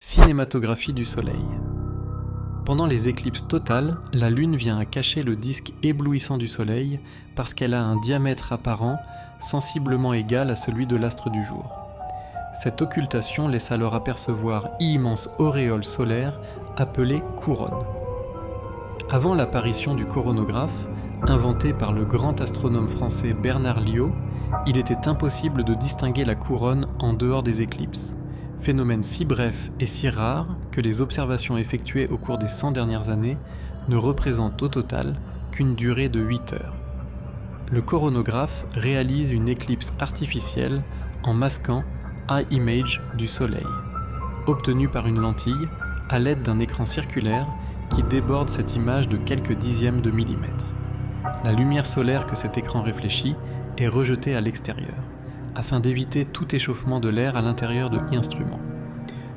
Cinématographie du Soleil. Pendant les éclipses totales, la Lune vient à cacher le disque éblouissant du Soleil parce qu'elle a un diamètre apparent sensiblement égal à celui de l'astre du jour. Cette occultation laisse alors apercevoir immense auréole solaire appelée couronne. Avant l'apparition du coronographe, inventé par le grand astronome français Bernard Lyot, il était impossible de distinguer la couronne en dehors des éclipses. Phénomène si bref et si rare que les observations effectuées au cours des 100 dernières années ne représentent au total qu'une durée de 8 heures. Le coronographe réalise une éclipse artificielle en masquant eye image du Soleil, obtenue par une lentille à l'aide d'un écran circulaire qui déborde cette image de quelques dixièmes de millimètre. La lumière solaire que cet écran réfléchit est rejetée à l'extérieur, afin d'éviter tout échauffement de l'air à l'intérieur de l'instrument.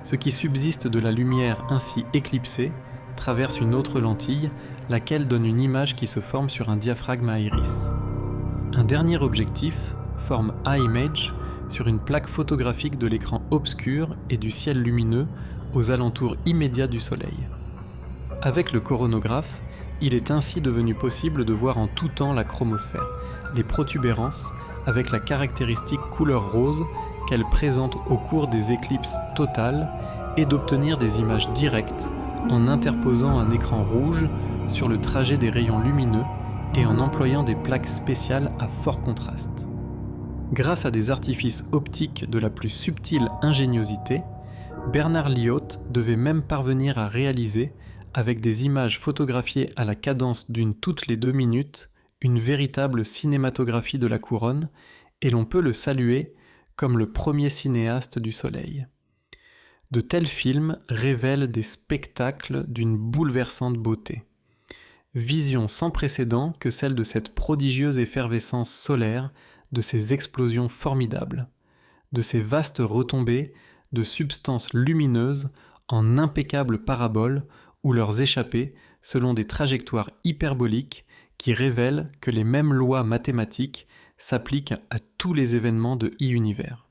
Ce qui subsiste de la lumière ainsi éclipsée traverse une autre lentille, laquelle donne une image qui se forme sur un diaphragme à iris. Un dernier objectif forme eye image sur une plaque photographique de l'écran obscur et du ciel lumineux aux alentours immédiats du Soleil. Avec le coronographe, il est ainsi devenu possible de voir en tout temps la chromosphère, les protubérances, avec la caractéristique couleur rose qu'elle présente au cours des éclipses totales et d'obtenir des images directes en interposant un écran rouge sur le trajet des rayons lumineux et en employant des plaques spéciales à fort contraste. Grâce à des artifices optiques de la plus subtile ingéniosité, Bernard Lyot devait même parvenir à réaliser, avec des images photographiées à la cadence d'une toutes les 2 minutes, une véritable cinématographie de la couronne, et l'on peut le saluer comme le premier cinéaste du Soleil. De tels films révèlent des spectacles d'une bouleversante beauté. Vision sans précédent que celle de cette prodigieuse effervescence solaire, de ces explosions formidables, de ces vastes retombées de substances lumineuses en impeccables paraboles ou leurs échappées selon des trajectoires hyperboliques qui révèlent que les mêmes lois mathématiques s'appliquent à tous les événements de e-univers.